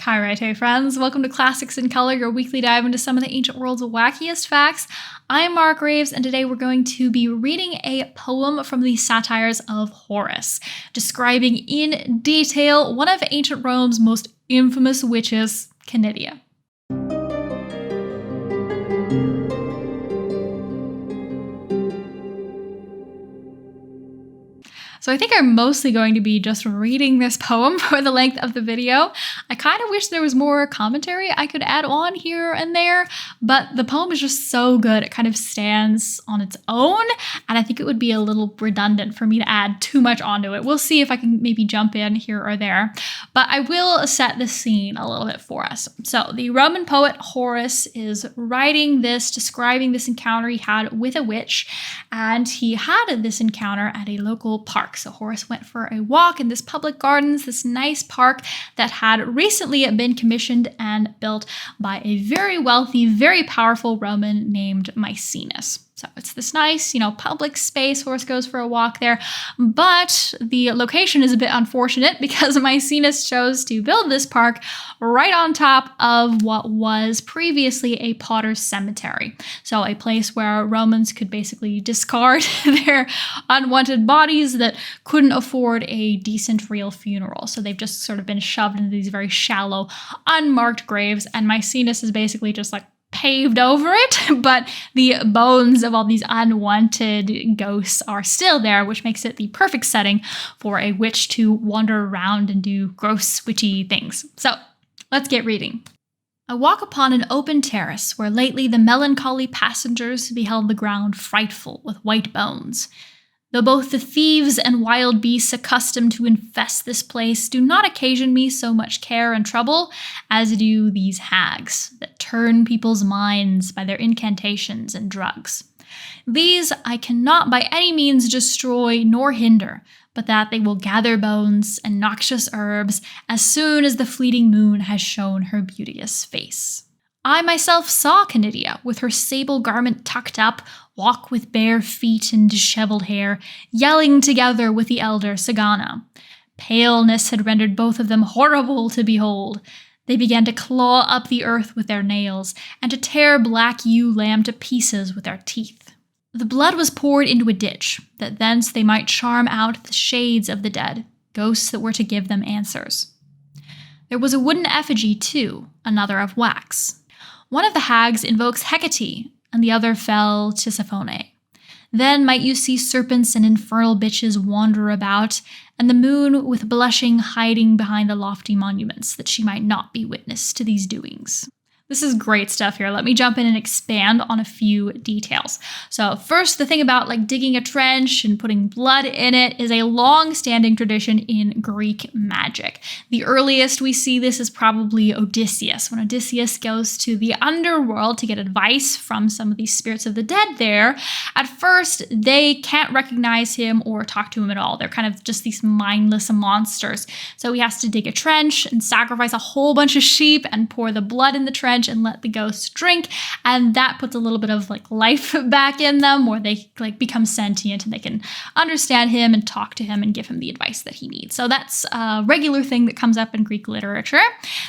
Chærete, friends. Welcome to Classics in Color, your weekly dive into some of the ancient world's wackiest facts. I'm Mark Graves, and today we're going to be reading a poem from the satires of Horace, describing in detail one of ancient Rome's most infamous witches, Canidia. So I think I'm mostly going to be just reading this poem for the length of the video. I kind of wish there was more commentary I could add on here and there, but the poem is just so good. It kind of stands on its own, and I think it would be a little redundant for me to add too much onto it. We'll see if I can maybe jump in here or there, but I will set the scene a little bit for us. So the Roman poet Horace is writing this, describing this encounter he had with a witch, and he had this encounter at a local park. So Horace went for a walk in this public gardens, this nice park that had recently been commissioned and built by a very wealthy, very powerful Roman named Maecenas. So it's this nice, public space. Horace goes for a walk there, but the location is a bit unfortunate because Maecenas chose to build this park right on top of what was previously a potter's cemetery. So a place where Romans could basically discard their unwanted bodies that couldn't afford a decent real funeral. So they've just sort of been shoved into these very shallow, unmarked graves, and Maecenas is basically just like paved over it, but the bones of all these unwanted ghosts are still there, which makes it the perfect setting for a witch to wander around and do gross, witchy things. So let's get reading. I walk upon an open terrace where lately the melancholy passengers beheld the ground frightful with white bones. Though both the thieves and wild beasts accustomed to infest this place do not occasion me so much care and trouble as do these hags that turn people's minds by their incantations and drugs. These I cannot by any means destroy nor hinder, but that they will gather bones and noxious herbs as soon as the fleeting moon has shown her beauteous face. I myself saw Canidia, with her sable garment tucked up, walk with bare feet and disheveled hair, yelling together with the elder Sagana. Paleness had rendered both of them horrible to behold. They began to claw up the earth with their nails, and to tear black ewe lamb to pieces with their teeth. The blood was poured into a ditch, that thence they might charm out the shades of the dead, ghosts that were to give them answers. There was a wooden effigy, too, another of wax. One of the hags invokes Hecate, and the other fell Tisiphone. Then might you see serpents and infernal bitches wander about, and the moon with blushing hiding behind the lofty monuments, that she might not be witness to these doings. This is great stuff here. Let me jump in and expand on a few details. So first, the thing about digging a trench and putting blood in it is a long-standing tradition in Greek magic. The earliest we see this is probably Odysseus. When Odysseus goes to the underworld to get advice from some of these spirits of the dead there, at first they can't recognize him or talk to him at all. They're kind of just these mindless monsters. So he has to dig a trench and sacrifice a whole bunch of sheep and pour the blood in the trench and let the ghosts drink, and that puts a little bit of life back in them, where they become sentient and they can understand him and talk to him and give him the advice that he needs. So that's a regular thing that comes up in Greek literature.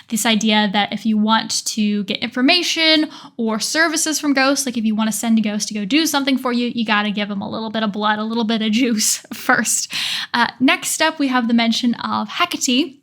This idea that if you want to get information or services from ghosts, if you want to send a ghost to go do something for you, you got to give them a little bit of blood, a little bit of juice first. Next up, we have the mention of Hecate.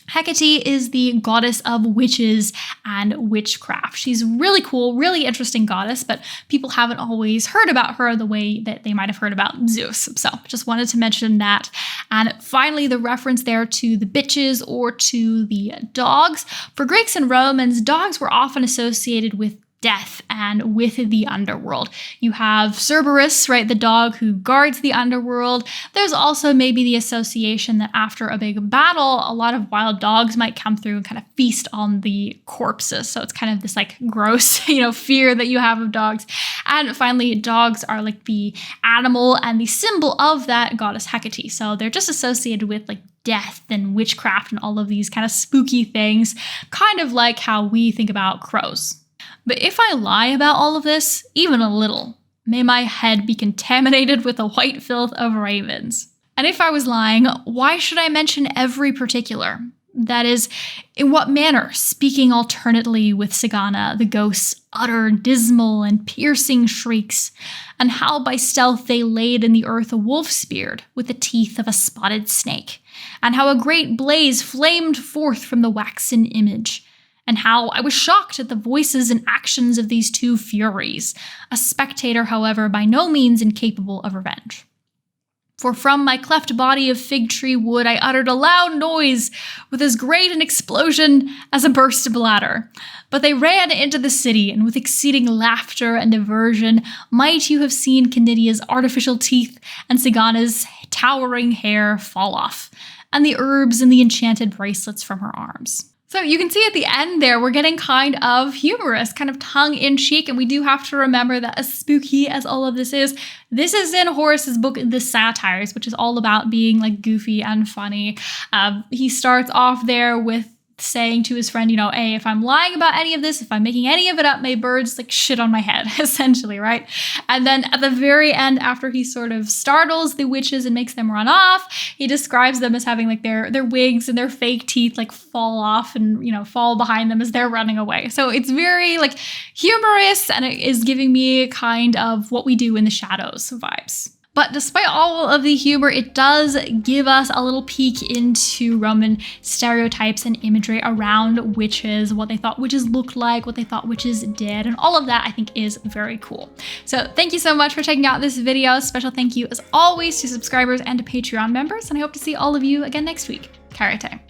Hecate is the goddess of witches and witchcraft. She's really cool, really interesting goddess, but people haven't always heard about her the way that they might have heard about Zeus. So just wanted to mention that. And finally, the reference there to the bitches or to the dogs. For Greeks and Romans, dogs were often associated with death and with the underworld. You have Cerberus, right, the dog who guards the underworld. There's also maybe the association that after a big battle, a lot of wild dogs might come through and kind of feast on the corpses. So it's kind of this gross, fear that you have of dogs. And finally, dogs are the animal and the symbol of that goddess Hecate. So they're just associated with death and witchcraft and all of these kind of spooky things, kind of like how we think about crows. But if I lie about all of this, even a little, may my head be contaminated with the white filth of ravens. And if I was lying, why should I mention every particular? That is, in what manner, speaking alternately with Sagana, the ghosts utter dismal and piercing shrieks, and how by stealth they laid in the earth a wolf's beard with the teeth of a spotted snake, and how a great blaze flamed forth from the waxen image, and how I was shocked at the voices and actions of these two furies, a spectator, however, by no means incapable of revenge. For from my cleft body of fig tree wood I uttered a loud noise with as great an explosion as a burst bladder. But they ran into the city, and with exceeding laughter and diversion might you have seen Canidia's artificial teeth and Sagana's towering hair fall off, and the herbs and the enchanted bracelets from her arms. So you can see at the end there, we're getting kind of humorous, kind of tongue-in-cheek, and we do have to remember that as spooky as all of this is in Horace's book, The Satires, which is all about being like goofy and funny. He starts off there with saying to his friend, hey, if I'm lying about any of this, if I'm making any of it up, may birds like shit on my head, essentially, right? And then at the very end, after he sort of startles the witches and makes them run off, he describes them as having like their wigs and their fake teeth like fall off and, fall behind them as they're running away. So it's very like humorous, and it is giving me kind of what we do in the shadows vibes. But despite all of the humor, it does give us a little peek into Roman stereotypes and imagery around witches, what they thought witches looked like, what they thought witches did, and all of that I think is very cool. So thank you so much for checking out this video. Special thank you as always to subscribers and to Patreon members, and I hope to see all of you again next week. Χαίρετε.